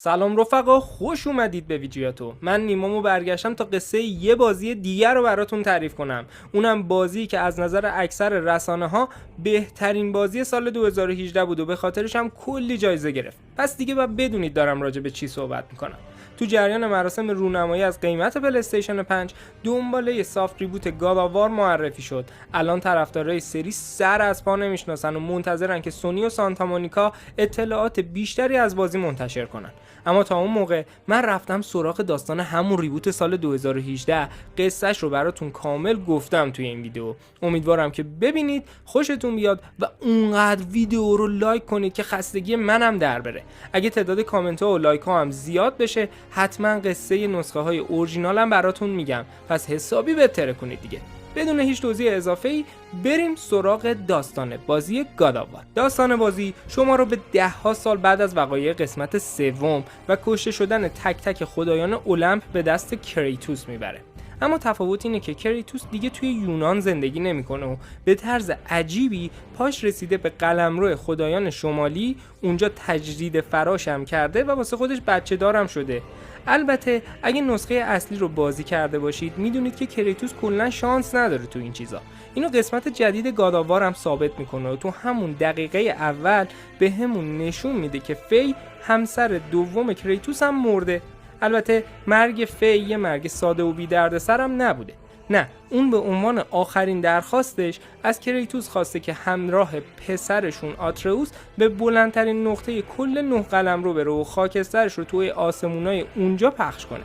سلام رفقا، خوش اومدید به ویدیوتو. من نیمامو برگشتم تا قصه یه بازی دیگر رو براتون تعریف کنم. اونم بازی که از نظر اکثر رسانه ها بهترین بازی سال 2018 بود و به خاطرش هم کلی جایزه گرفت. پس دیگه باید بدونید دارم راجع به چی صحبت میکنم. تو جریان مراسم رونمایی از قیمت پلی‌استیشن 5 دنباله سافت ریبوت گاد آف وار معرفی شد. الان طرفدارای سری سر از پا نمیشناسن و منتظرن که سونی و سانتا مونیکا اطلاعات بیشتری از بازی منتشر کنن. اما تا اون موقع من رفتم سراغ داستان همون ریبوت سال 2018. قصهش رو براتون کامل گفتم توی این ویدیو. امیدوارم که ببینید خوشتون بیاد و اونقدر ویدیو رو لایک کنید که خستگی منم در بره. اگه تعداد کامنت ها و لایک ها هم زیاد بشه حتما قصه نسخه های اورجینالم براتون میگم. پس حسابی بهتره کنید دیگه. بدون هیچ توضیح اضافه‌ای بریم سراغ داستان بازی گاد آف وار. داستان بازی شما رو به ده‌ها سال بعد از وقایع قسمت سوم و کشته شدن تک تک خدایان المپ به دست کریتوس میبره. اما تفاوت اینه که کریتوس دیگه توی یونان زندگی نمیکنه و به طرز عجیبی پاش رسیده به قلمرو خدایان شمالی. اونجا تجدید فراش هم کرده و واسه خودش بچه دارم شده. البته اگه نسخه اصلی رو بازی کرده باشید میدونید که کریتوس کلا شانس نداره تو این چیزا. اینو قسمت جدید گاد آف وار هم ثابت میکنه و تو همون دقیقه اول به همون نشون میده که فی همسر دوم کریتوس هم مرده. البته مرگ فی یه مرگ ساده و بی دردسر هم نبوده. نه، اون به عنوان آخرین درخواستش از کریتوس خواسته که همراه پسرشون آتروس به بلندترین نقطه کل 9 قلمرو بره و خاکسترش رو توی آسمونای اونجا پخش کنه.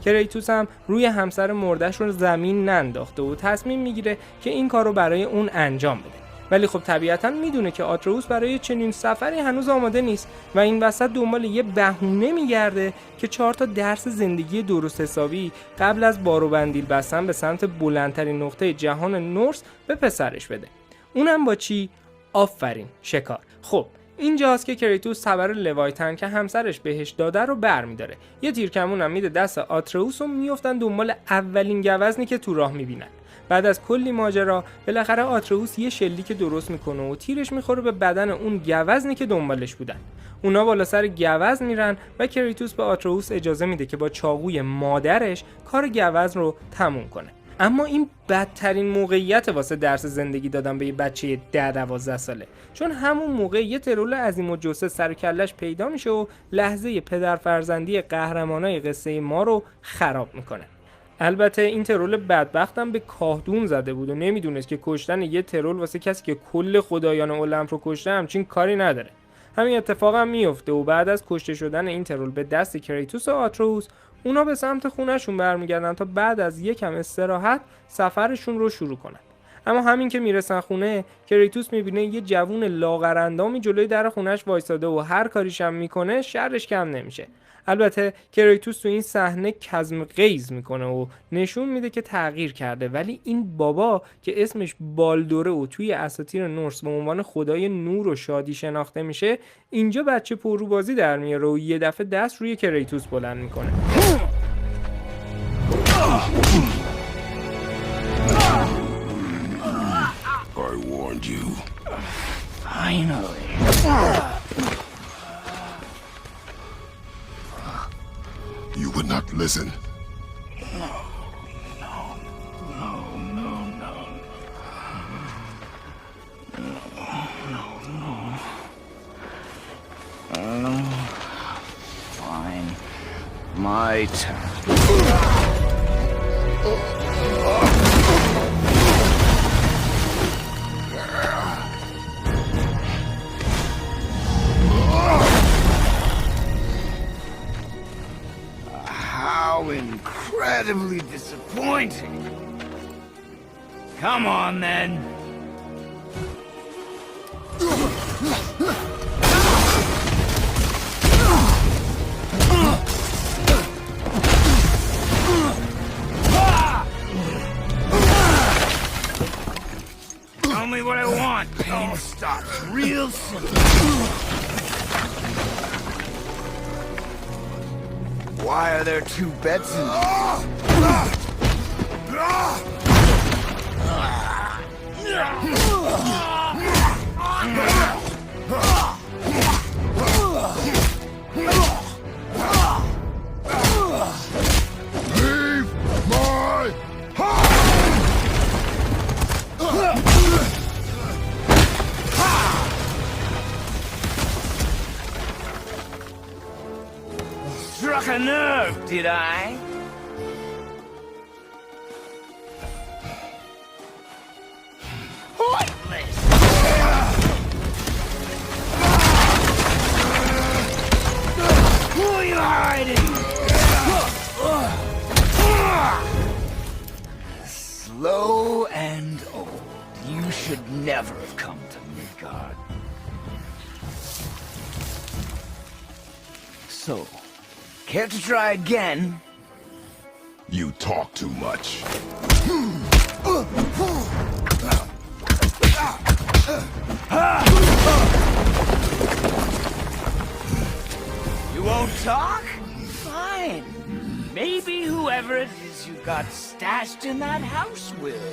کریتوس هم روی همسر مردش رو زمین ننداخته و تصمیم میگیره که این کار رو برای اون انجام بده. ولی خب طبیعتاً میدونه که آتروس برای چنین سفری هنوز آماده نیست و این وسط دنبال یه بهونه میگرده که 4 تا درس زندگی درست حسابی قبل از بار و بندیل بستن به سمت بلندترین نقطه جهان نورس به پسرش بده. اونم با چی؟ آفرین، شکار. خب اینجاست که کریتوس تبر لوایتن که همسرش بهش داده رو برمیداره. یه تیرکمون هم میده دست آتروس و میافتن دنبال اولین گوزنی که تو راه میبینن. بعد از کلی ماجرا بالاخره آتروس یه شلیک درست میکنه و تیرش میخوره به بدن اون گوزنی که دنبالش بودن. اونا بالا سر گوزن میرن و کریتوس به آتروس اجازه میده که با چاقوی مادرش کار گوزن رو تموم کنه. اما این بدترین موقعیت واسه درس زندگی دادن به یه بچه 10-12 ساله، چون همون موقع یه ترول عظیم و جثه سر کلش پیدا میشه و لحظه پدر فرزندی قهرمانای قصه ما رو خراب میکنه. البته این ترول بدبختم به کاهدون زده بود و نمیدونست که کشتن یه ترول واسه کسی که کل خدایان المپ رو کشته همچین کاری نداره. همین اتفاق هم میفته و بعد از کشته شدن این ترول به دست کریتوس و آتروس اونا به سمت خونهشون برمیگردن تا بعد از یکم استراحت سفرشون رو شروع کنن. اما همین که میرسن خونه کریتوس میبینه یه جوون لاغرندامی جلوی در خونش وایساده و هر کاریش هم میکنه شرش کم نمیشه. البته کریتوس تو این صحنه کظم غیظ میکنه و نشون میده که تغییر کرده، ولی این بابا که اسمش بالدوره و توی اساطیر نورس به عنوان خدای نور و شادی شناخته میشه اینجا بچه پروبازی در میاره و یه دفعه دست روی کریتوس بلند میکنه. I warned you. Finally. You would not listen. Fine. My turn. How incredibly disappointing. Come on then. Tell me what I want. Pain stops real simple. Why are there 2 beds in here? a nerve, did I? Pointless! Who are you hiding? Slow and old. You should never have come to Midgard. So, care to try again? You talk too much. You won't talk? Fine. Maybe whoever it is you got stashed in that house will.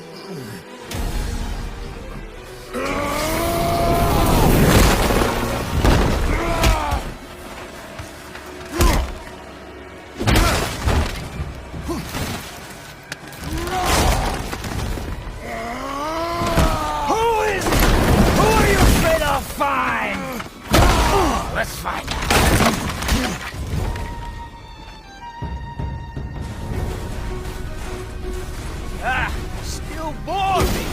Who are you afraid I'll find? Let's find out. Still bore me.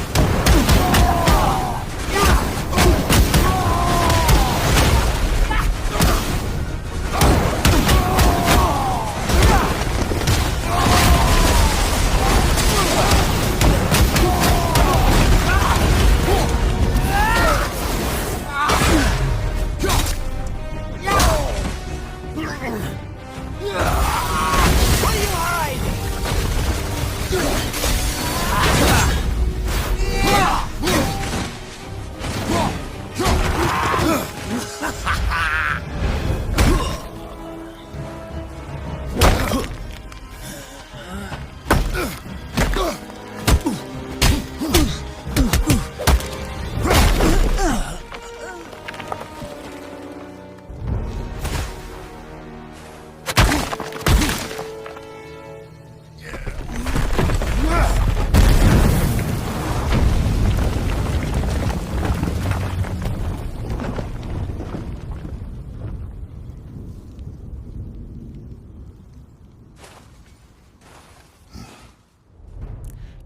What are you hiding?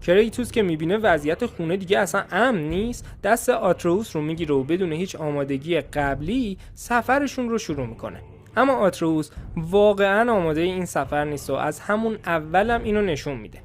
کریتوس که میبینه وضعیت خونه دیگه اصلا امن نیست، دست آتروس رو میگیره و بدون هیچ آمادگی قبلی سفرشون رو شروع میکنه. اما آتروس واقعا آماده این سفر نیست و از همون اولم اینو نشون میده.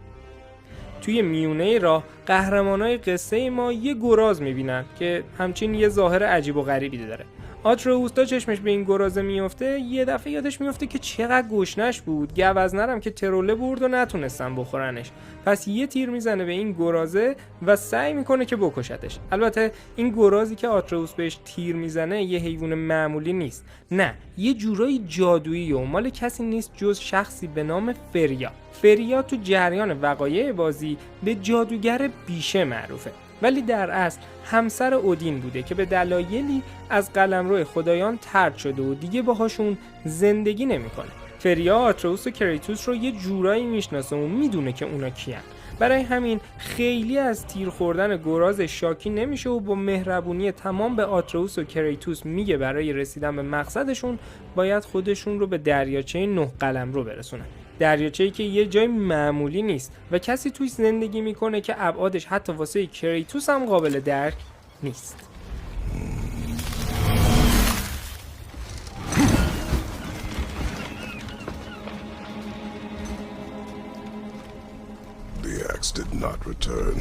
توی میونه راه قهرمانای قصه ما یه گراز میبینن که همچین یه ظاهر عجیب و غریبی داره. آتروس تا چشمش به این گرازه میفته یه دفعه یادش میفته که چقدر گشنش بود، گوزنرم که تروله برد و نتونستن بخورنش. پس یه تیر میزنه به این گرازه و سعی میکنه که بکشتش. البته این گرازی که آتروس بهش تیر میزنه یه حیوان معمولی نیست، نه، یه جورایی جادویی و مال کسی نیست جز شخصی به نام فریا. فریا تو جریان وقایع بازی به جادوگر بیشه معروفه، ولی در اصل همسر اودین بوده که به دلایلی از قلمرو خدایان طرد شده و دیگه باهاشون زندگی نمیکنه. فریا آتروس و کریتوس رو یه جورایی میشناسه و میدونه که اونا کیان. برای همین خیلی از تیر خوردن گراز شاکی نمیشه و با مهربونی تمام به آتروس و کریتوس میگه برای رسیدن به مقصدشون باید خودشون رو به دریاچه 9 قلمرو برسونن. دریاچه‌ای که یه جای معمولی نیست و کسی توش زندگی میکنه که ابعادش حتی واسه کریتوس هم قابل درک نیست. The axe did not return.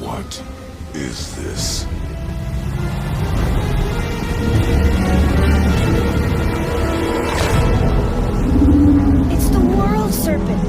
What is this? It's the world serpent.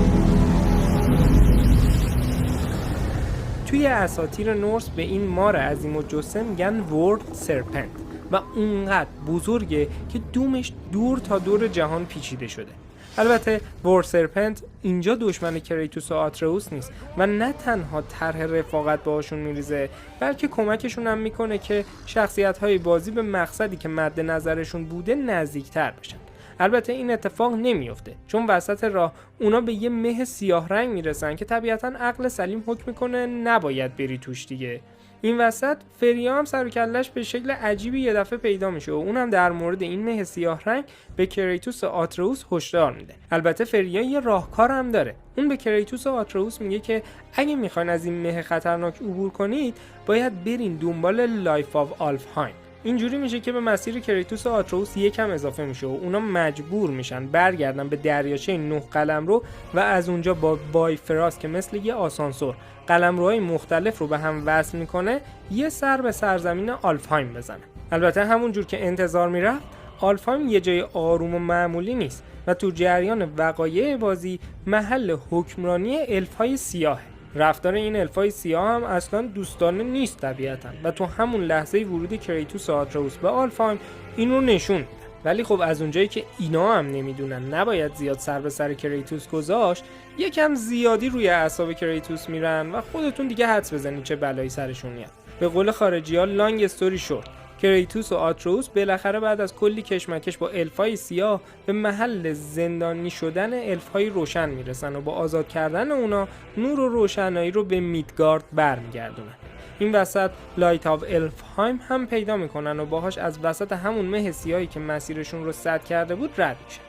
توی اساطیر نورس به این مار عظیم و جسم میگن ورد سرپنت و اونقدر بزرگه که دومش دور تا دور جهان پیچیده شده. البته وار سرپنت اینجا دشمن کریتوس و آتروس نیست و نه تنها طرح رفاقت باهاشون میریزه، بلکه کمکشون هم میکنه که شخصیت‌های بازی به مقصدی که مد نظرشون بوده نزدیکتر بشن. البته این اتفاق نمیفته، چون وسط راه اونا به یه مه سیاه رنگ میرسن که طبیعتاً عقل سلیم حکم میکنه نباید بری توش دیگه. این وسط فریا هم سر و کله‌اش به شکل عجیبی یه دفعه پیدا میشه و اونم در مورد این مه سیاه رنگ به کریتوس و آتروس هشدار میده. البته فریا یه راهکار هم داره. اون به کریتوس و آتروس میگه که اگه میخواین از این مه خطرناک عبور کنید باید برین دنبال لایف آف آلفهایم. اینجوری میشه که به مسیر کریتوس و آتروس یکم اضافه میشه و اونا مجبور میشن برگردن به دریاچه 9 قلمرو و از اونجا با بایفراس که مثل یه آسانسور قلمروهای مختلف رو به هم وصل میکنه یه سر به سرزمین آلفهایم بزنه. البته همون جور که انتظار میرفت آلفهایم یه جای آروم و معمولی نیست و تو جریان وقایع بازی محل حکمرانی الفهای سیاهه. رفتار این الفای سیاه هم اصلا دوستانه نیست طبیعتا و تو همون لحظه ورود کریتوس و آتروس به آلفهایم این رو نشون میده. ولی خب از اونجایی که اینا هم نمیدونن نباید زیاد سر به سر کریتوس گذاشت، یکم زیادی روی اعصاب کریتوس میرن و خودتون دیگه حدس بزنید چه بلایی سرشون میاد. به قول خارجی‌ها لانگ استوری شورت، کریتوس و آتروس بالاخره بعد از کلی کشمکش با الفای سیاه به محل زندانی شدن الفهای روشن میرسن و با آزاد کردن اونا نور و روشنایی رو به میدگارد برمیگردونن. این وسط لایت آف الفهایم هم پیدا میکنن و باهاش از وسط همون مه سیاهی که مسیرشون رو سد کرده بود رد میشن.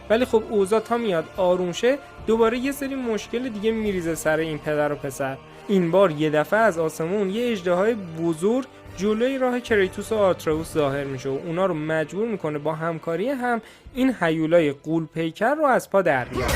ولی خب اوضاع تا میاد آروم شه دوباره یه سری مشکل دیگه میریزه سر این پدر و پسر. این بار یه دفعه از آسمون یه اژدهای بزرگ جلوی راه کریتوس و آتروس ظاهر میشه و اونا رو مجبور میکنه با همکاری هم این هیولای غول پیکر رو از پا در بیارن.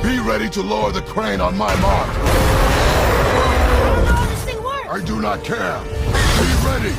Be ready to lower the crane on my mark. I don't know how this thing works. I do not care. Be ready.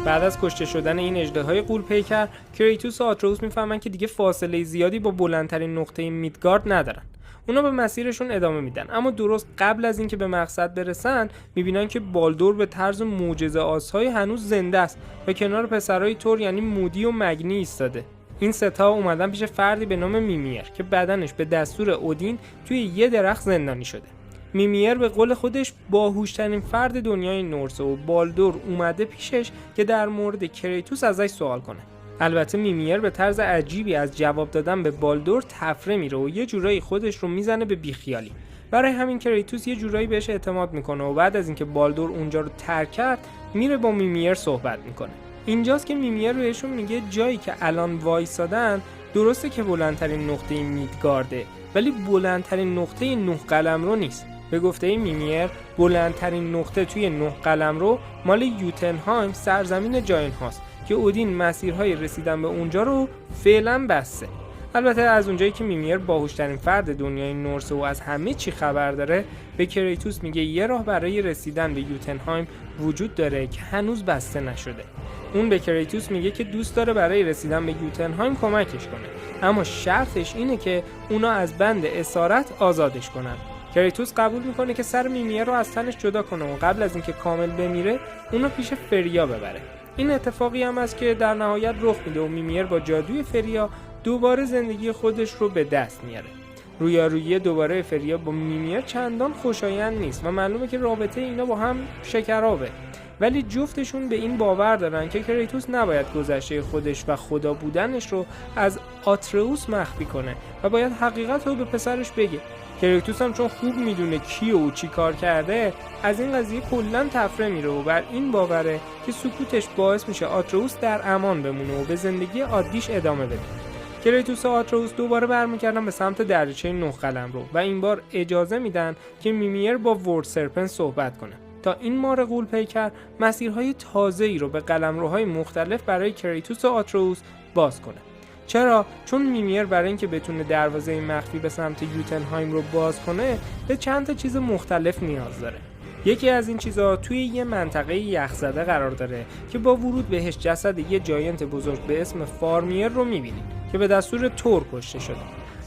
بعد از کشته شدن این اژدهای غول پیکر، کریتوس و آتروس میفهمن که دیگه فاصله زیادی با بلندترین نقطه میدگارد ندارن. اونا به مسیرشون ادامه میدن، اما درست قبل از اینکه به مقصد برسن میبینن که بالدور به طرز معجزه‌آسایی هنوز زنده است و کنار پسرای تور یعنی مودی و مگنی ایستاده. این ستا اومدن پیش فردی به نام میمیر که بدنش به دستور اودین توی یه درخت زندانی شده. میمیر به قول خودش باهوشترین فرد دنیای نورس و بالدور اومده پیشش که در مورد کریتوس ازش سوال کنه. البته میمیر به طرز عجیبی از جواب دادن به بالدور تفره میره و یه جورایی خودش رو میزنه به بیخیالی. برای همین کریتوس یه جورایی بهش اعتماد میکنه و بعد از اینکه بالدور اونجا رو ترک کرد میره با میمیر صحبت میکنه. اینجاست که میمیر بهشون میگه جایی که الان وایسادن درسته که بلندترین نقطه میدگارده، ولی بلندترین نقطه 9 قلمرو نیست. به گفته میمیر بلندترین نقطه توی 9 قلمرو مال یوتنهایم، سرزمین جاین هاست که اودین مسیرهای رسیدن به اونجا رو فعلا بسته. البته از اونجایی که میمیر باهوشترین فرد دنیای نورس و از همه چی خبر داره، به کریتوس میگه یه راه برای رسیدن به یوتنهایم وجود داره که هنوز بسته نشده. اون به کریتوس میگه که دوست داره برای رسیدن به یوتنهایم کمکش کنه، اما شرطش اینه که اونا از بند اسارت آزادش کنن. کریتوس قبول میکنه که سر میمیر رو از تنش جدا کنه و قبل از اینکه کامل بمیره اونو پیش فریا ببره. این اتفاقی هم است که در نهایت رخ میده و میمیر با جادوی فریا دوباره زندگی خودش رو به دست میاره. رویارویی دوباره فریا با میمیر چندان خوشایند نیست و معلومه که رابطه اینا با هم شکرابه، ولی جفتشون به این باور دارن که کریتوس نباید گذشته خودش و خدا بودنش رو از آترئوس مخفی کنه و باید حقیقت رو به پسرش بگه. کریتوس هم چون خوب میدونه کی و چی کار کرده، از این قضیه کلاً تفره میره و بر این باوره که سکوتش باعث میشه آترئوس در امان بمونه و به زندگی عادیش ادامه بده. کریتوس و آترئوس دوباره برمیگردن به سمت دریاچه 9 قلمرو و این بار اجازه میدن که میمیر با ورد سرپنت صحبت کنه تا این مار غول پیکر مسیرهای تازه‌ای رو به قلمروهای مختلف برای کریتوس و آترئوس باز کنه. چرا؟ چون میمیر برای اینکه بتونه دروازه مخفی به سمت یوتنهایم رو باز کنه به چند تا چیز مختلف نیاز داره. یکی از این چیزا توی یه منطقه یخزده قرار داره که با ورود بهش جسد یه جاینت بزرگ به اسم فارمیر رو میبینید که به دستور تور کشته شده.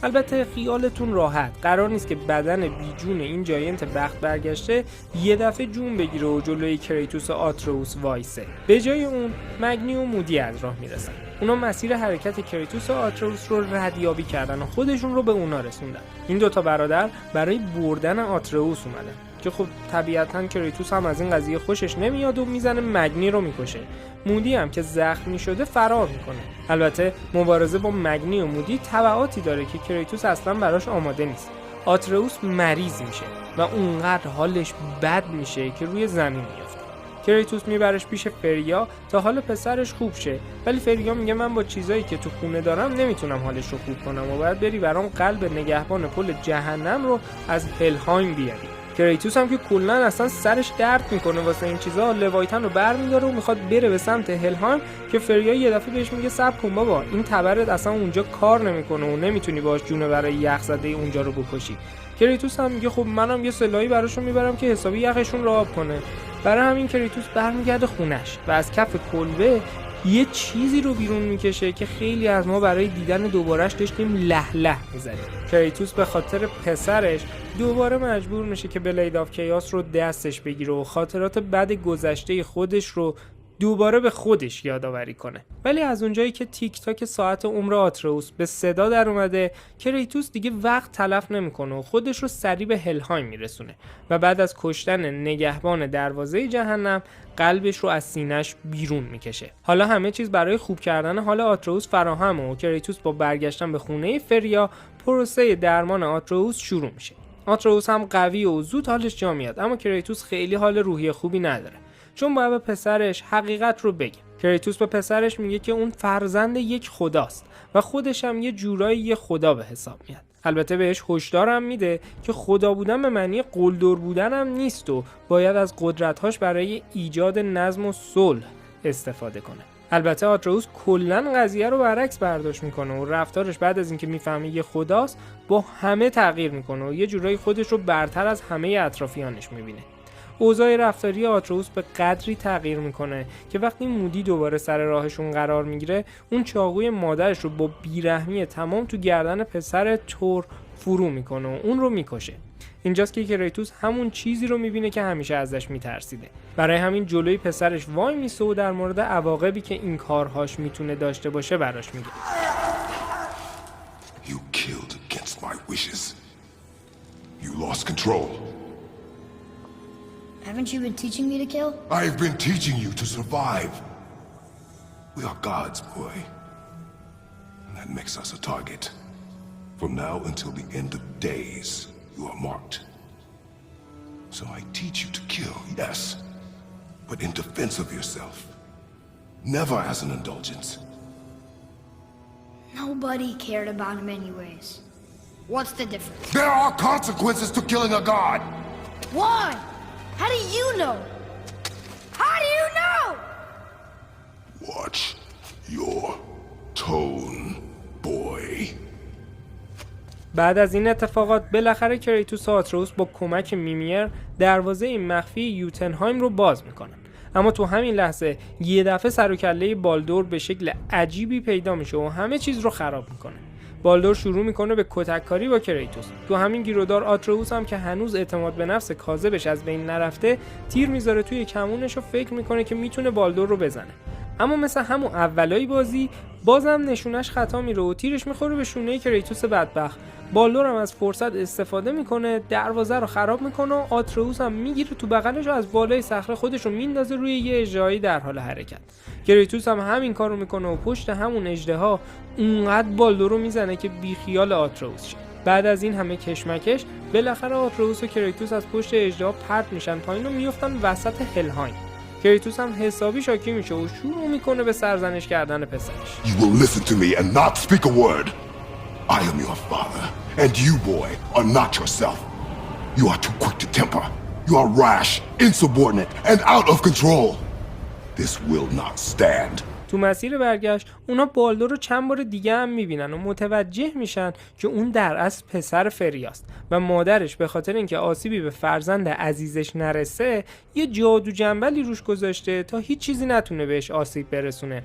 البته خیالتون راحت، قرار نیست که بدن بیجون این جاینت بخت برگشته یه دفعه جون بگیره و جلوی کریتوس و آترئوس وایسه. به جای اون مگنی و مودی از راه میرسن. اونا مسیر حرکت کریتوس و آترئوس رو ردیابی کردن و خودشون رو به اونا رسوندن. این دوتا برادر برای بردن آترئوس اومدن که خب طبیعتاً کریتوس هم از این قضیه خوشش نمیاد و میزنه مگنی رو میکشه. مودی هم که زخمی شده فرار میکنه. البته مبارزه با مگنی و مودی تبعاتی داره که کریتوس اصلا براش آماده نیست. آترئوس مریض میشه و اونقدر حالش بد میشه که روی زمین میافته. کریتوس میبرش پیش فریا تا حال پسرش خوب شه، ولی فریا میگه من با چیزایی که تو خونه دارم نمیتونم حالش رو خوب کنم و باید بری برام قلب نگهبان پل جهنم رو از هلهایم بیاری. کریتوس هم که کلاً اصلا سرش درد میکنه واسه این چیزا، لوایتن رو برمی‌داره و میخواد بره به سمت هلهایم که فریا یه دفعه بهش میگه صبر کن بابا، این تبرت اصلا اونجا کار نمیکنه و نمیتونی باهاش جونه برای یخزده اونجا رو بکشی. کریتوس هم میگه خب منم یه سلاحی براشون میبرم که حسابی یخشون رو آب کنه. برای همین کریتوس برمیگرده خونش و از کف کلبه یه چیزی رو بیرون میکشه که خیلی از ما برای دیدن دوبارهش داشتیم له میزنیم. کریتوس به خاطر پسرش دوباره مجبور میشه که بلید آف کیاس رو دستش بگیره و خاطرات بد گذشته خودش رو دوباره به خودش یادآوری کنه. ولی از اونجایی که تیک تاک ساعت عمر آترئوس به صدا در اومده، کریتوس دیگه وقت تلف نمیکنه و خودش رو سریع به هلهایم میرسونه و بعد از کشتن نگهبان دروازه جهنم قلبش رو از سینه‌اش بیرون میکشه. حالا همه چیز برای خوب کردن حال آترئوس فراهمه و کریتوس با برگشتن به خونه فریا پروسه درمان آترئوس شروع میشه. آترئوس هم قوی و زود حالش جا میاد، اما کریتوس خیلی حال روحی خوبی نداره چون باید به پسرش حقیقت رو بگه. کریتوس به پسرش میگه که اون فرزند یک خداست و خودش هم یه جورایی یه خدا به حساب میاد. البته بهش هشدار هم میده که خدا بودن به معنی قلدر بودن هم نیست و باید از قدرت‌هاش برای ایجاد نظم و صلح استفاده کنه. البته آترئوس کلاً قضیه رو برعکس برداشت میکنه و رفتارش بعد از اینکه میفهمه یه خداست با همه تغییر میکنه و یه جورایی خودش رو برتر از همه اطرافیانش میبینه. اوضاع رفتاری آترئوس به قدری تغییر میکنه که وقتی مودی دوباره سر راهشون قرار میگیره، اون چاقوی مادرش رو با بیرحمی تمام تو گردن پسر تور فرو میکنه و اون رو میکشه. اینجاست که کریتوس همون چیزی رو میبینه که همیشه ازش میترسیده. برای همین جلوی پسرش وای میسه و در مورد عواقبی که این کارهاش میتونه داشته باشه براش میگه. You killed against my wishes. You lost control. Haven't you been teaching me to kill? I've been teaching you to survive. We are gods, boy. That makes us a target. From now until the end of days, you are marked. So I teach you to kill, yes, but in defense of yourself. Never as an indulgence. Nobody cared about him anyways. What's the difference? There are consequences to killing a god! Why? How do you know? How do you know? Watch your tone, boy. بعد از این اتفاقات بالاخره کریتوس و آتروس با کمک میمیر دروازه مخفی یوتنهایم رو باز میکنن. اما تو همین لحظه یه دفعه سر و کله بالدور به شکل عجیبی پیدا میشه و همه چیز رو خراب میکنه. بالدور شروع میکنه به کتککاری با کریتوس. تو همین گیرودار آتروس هم که هنوز اعتماد به نفس کاذبش از بین نرفته، تیر میذاره توی کمونش و فکر میکنه که میتونه بالدور رو بزنه. اما مثل همون اولای بازی بازم نشونش خطا میره و تیرش میخوره به شونه کریتوس بدبخت. بالدور هم از فرصت استفاده میکنه، دروازه رو خراب میکنه و آتروس هم میگیره تو بغلش و از بالای صخره خودش رو میندازه روی یه اژدهایی در حال حرکت. کریتوس هم همین کارو میکنه و پشت همون اژدها اونقدر بالدور رو میزنه که بیخیال آتروس شه. بعد از این همه کشمکش بالاخره آتروس و کریتوس از پشت اژدها پرت میشن پایین و میافتن وسط هلهایم. کریتوس هم حسابی شاکی میشه و شروع میکنه به سرزنش کردن پسرش. You will listen to me and not speak a word. I am your father, and you, boy, are not yourself. You are too quick to temper. You are rash, insubordinate, and out of control. This will not stand. تو مسیر برگشت اونا بالدور رو چند بار دیگه هم میبینن و متوجه میشن که اون در اصل پسر فریاست و مادرش به خاطر اینکه آسیبی به فرزند عزیزش نرسه یه جادو جنبلی روش گذاشته تا هیچ چیزی نتونه بهش آسیب برسونه.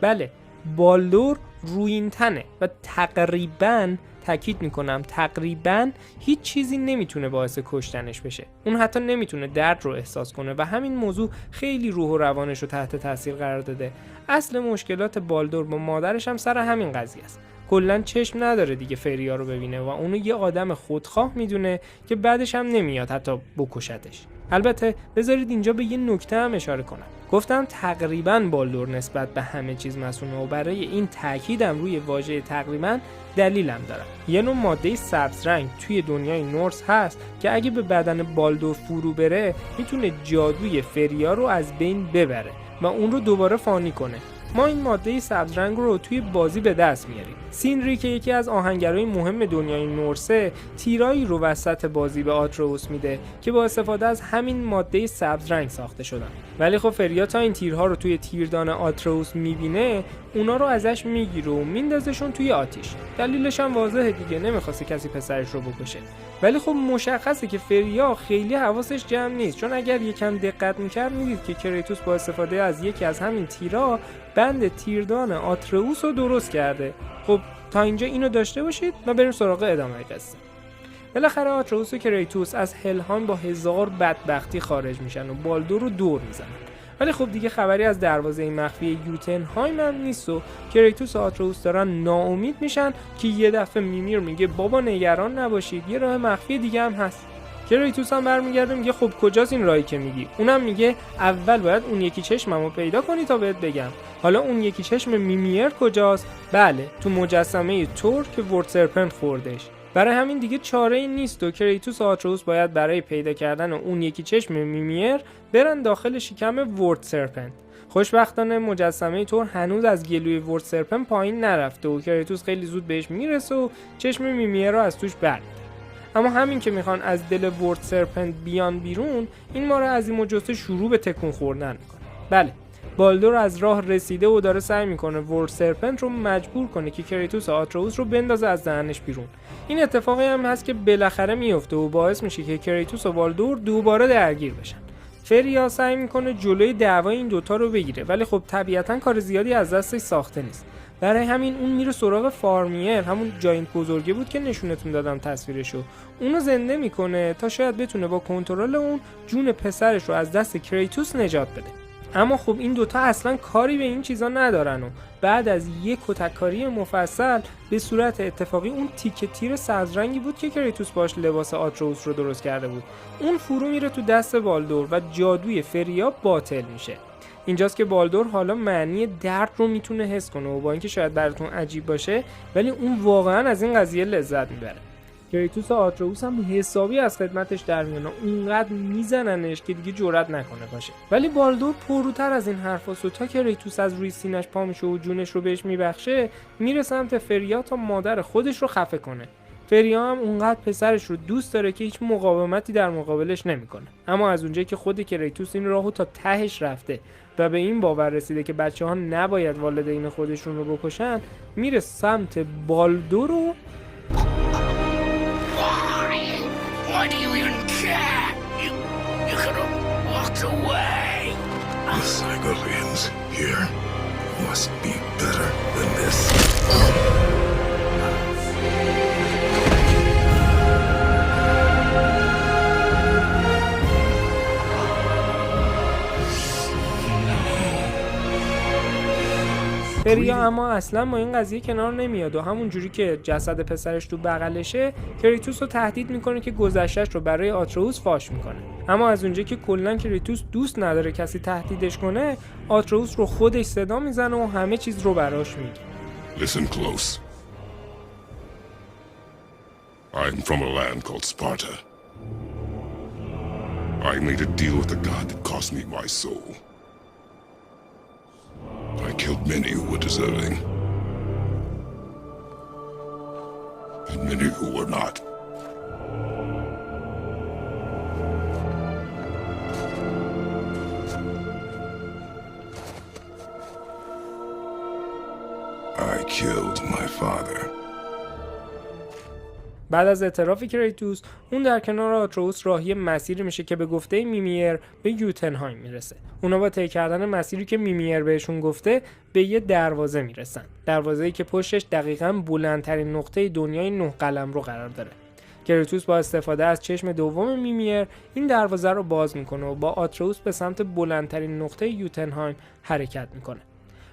بله، بالدور رویینتنه و تقریباً، تاکید میکنم تقریباً، هیچ چیزی نمیتونه باعث کشتنش بشه. اون حتی نمیتونه درد رو احساس کنه و همین موضوع خیلی روح و روانش رو تحت تاثیر قرار داده. اصل مشکلات بالدور با مادرش هم سر همین قضیه است. کلاً چشم نداره دیگه فریا رو ببینه و اونو یه آدم خودخواه میدونه که بعدش هم نمیاد حتی بکشتش. البته بذارید اینجا به یه نکته هم اشاره کنم. گفتم تقریباً بالدور نسبت به همه چیز مسئوله و برای این تاکیدم روی واژه تقریباً دلیلم دارم. یه نوع ماده سبز رنگ توی دنیای نورس هست که اگه به بدن بالدور فرو بره میتونه جادوی فریا رو از بین ببره و اون رو دوباره فانی کنه. ما این ماده سبز رنگ رو توی بازی به دست میاریم. سینری که یکی از آهنگرای مهم دنیای نورسه، تیرایی رو وسط بازی به آتروس میده که با استفاده از همین ماده سبز رنگ ساخته شدن. ولی خب فریا تا این تیرها رو توی تیردان آتروس میبینه، اونا رو ازش میگیره و میندازشون توی آتیش. دلیلش هم واضحه دیگه، نمیخواسته کسی پسرش رو بکشه. ولی خب مشخصه که فریا خیلی حواسش جمع نیست، چون اگر یکم دقت میکرد میدید که کریتوس با استفاده از یکی از همین تیرها بند تیردان آتروس رو درست کرده. خب تا اینجا اینو داشته باشید و بریم سراغ ادامه قصه. بالاخره آتروس و کریتوس از هلهایم با 1000 بدبختی خارج میشن و بالدور رو دور میزنن. ولی خب دیگه خبری از دروازه مخفی یوتنهایم هم نیست و کریتوس و آتروس دارن ناامید میشن که یه دفعه میمیر میگه بابا نگران نباشید، یه راه مخفی دیگه هم هست. کریتوس هم برمیگرده میگه خب کجاست این راهی که میگی؟ اونم میگه اول باید اون یکی چشممو پیدا کنی تا بهت بگم. حالا اون یکی چشم میمیر کجاست؟ بله، تو مجسمه تور که ورد سرپنت خوردش. برای همین دیگه چاره ای نیست و کریتوس و آتروس باید برای پیدا کردن اون یکی چشم میمیر برن داخل شکم ورد سرپنت. خوشبختانه مجسمه تور هنوز از گلوی ورد سرپنت پایین نرفته و کریتوس خیلی زود بهش میرسه و چشم میمیر رو از توش برمی‌داره. اما همین که میخوان از دل ورد سرپنت بیان بیرون، این ماره عظیم و جثه شروع به تکون خوردن میکنه. بله، بالدور از راه رسیده و داره سعی میکنه ورد سرپنت رو مجبور کنه که کریتوس و آتروس رو بندازه از دهنش بیرون. این اتفاقی هم هست که بالاخره میفته و باعث میشه که کریتوس و بالدور دوباره درگیر بشن. فریا سعی میکنه جلوی دعوای این دوتا رو بگیره، ولی خب طبیعتاً کار زیادی از دستش ساخته نیست. برای همین اون میره سراغ فارمیر، همون جاینت بزرگه بود که نشونتون دادم تصویرشو. اونو زنده میکنه تا شاید بتونه با کنترل اون جون پسرش رو از دست کریتوس نجات بده. اما خب این دوتا اصلا کاری به این چیزا ندارن و بعد از یک کتککاری مفصل به صورت اتفاقی اون تیکه تیر سبزرنگی بود که کریتوس باش لباس آتروس رو درست کرده بود، اون فرو میره تو دست بالدور و جادوی فریا باطل میشه. اینجاست که بالدور حالا معنی درد رو میتونه حس کنه و با اینکه شاید براتون عجیب باشه ولی اون واقعا از این قضیه لذت میبره. کریتوس و آتروس هم حسابی از خدمتش در میان، اونقدر میزننش که دیگه جرئت نکنه باشه. ولی بالدور پروتر از این حرفاست و تا کریتوس از روی سینش پا میشه و جونش رو بهش میبخشه میره سمت فریا تا مادر خودش رو خفه کنه. فریا هم اونقدر پسرش رو دوست داره که هیچ مقاومتی در مقابلش نمیکنه. اما از اونجایی که خود کریتوس این راهو تا تهش رفته و به این باور رسیده که بچه‌ها نباید والدین خودشون رو بکشن، میره سمت بالدور و Why do you even care? You could have walked away. The Cygolians here must be better than this. فریا اما اصلا با این قضیه کنار نمیاد و همون جوری که جسد پسرش تو بغلشه کریتوس رو تهدید میکنه که گذشته‌اش رو برای آتروس فاش میکنه. اما از اونجایی که کلا کریتوس دوست نداره کسی تهدیدش کنه، آتروس رو خودش صدا میزنه و همه چیز رو براش میگه. Listen close. I'm from a land called Sparta. I made a deal with the god that cost me my soul. I killed many who were deserving, and many who were not. I killed my father. بعد از اعتراف کریتوس، اون در کنار آتروس راهی مسیری میشه که به گفته میمیر به یوتنهایم میرسه. اونا با طی کردن مسیری که میمیر بهشون گفته به یه دروازه میرسن. دروازه‌ای که پشتش دقیقاً بلندترین نقطه دنیای 9 قلم رو قرار داره. کریتوس با استفاده از چشم دوم میمیر این دروازه رو باز میکنه و با آتروس به سمت بلندترین نقطه یوتنهایم حرکت میکنه.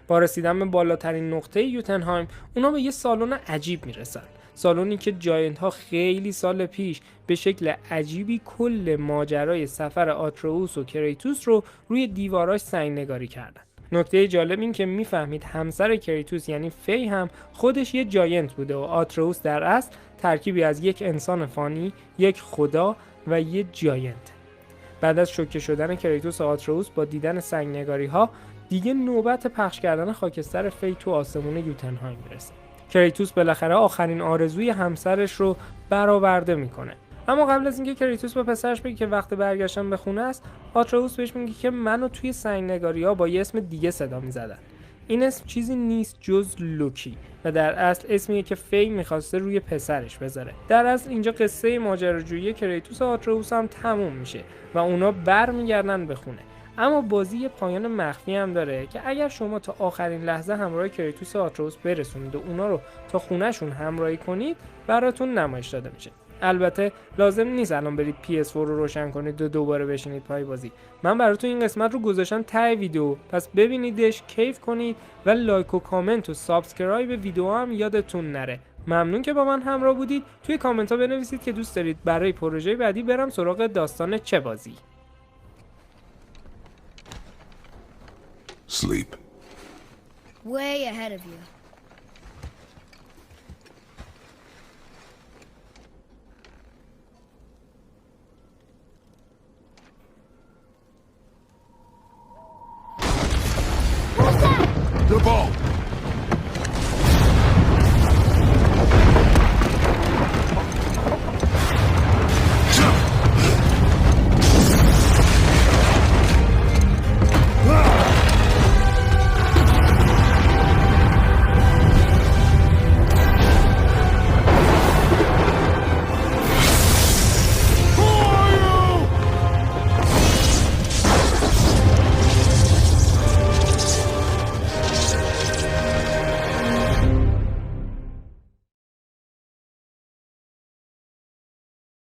با رسیدن به بالاترین نقطه یوتنهایم، اونا به یه سالن عجیب میرسن. سالونی که جاینت ها خیلی سال پیش به شکل عجیبی کل ماجرای سفر آتروس و کریتوس رو روی دیواراش سنگ‌نگاری کردن. نکته جالب این که میفهمید همسر کریتوس یعنی فی هم خودش یه جاینت بوده و آتروس در اصل ترکیبی از یک انسان فانی، یک خدا و یک جاینت. بعد از شوکه شدن کریتوس و آتروس با دیدن سنگ‌نگاری ها، دیگه نوبت پخش کردن خاکستر فی تو آسمون یوتنهایم میرسه. کریتوس بالاخره آخرین آرزوی همسرش رو برآورده میکنه. اما قبل از اینکه کریتوس به پسرش بگه که وقت برگشتن به خونه است، آتروس بهش میگه که منو توی سنگ‌نگاری‌ها با یه اسم دیگه صدا میزدن. این اسم چیزی نیست جز لوکی و در اصل اسمیه که فی میخواسته روی پسرش بذاره. در اصل اینجا قصه ماجراجویی کریتوس و آتروس هم تموم میشه و اونا برمیگردن به خونه. اما بازی یه پایان مخفی هم داره که اگر شما تا آخرین لحظه همراه کریتوس و آتروس برسونید و اونا رو تا خونهشون همراهی کنید براتون نمایش داده میشه. البته لازم نیست الان برید PS4 رو روشن کنید و دوباره بشینید پای بازی. من براتون این قسمت رو گذاشتم ته ویدیو، پس ببینیدش، کیف کنید و لایک و کامنت و سابسکرایب ویدیو هم یادتون نره. ممنون که با من همراه بودید. توی کامنت ها بنویسید که دوست دارید برای پروژه بعدی برم سراغ داستان چه بازی. Sleep. Way ahead of you. The ball!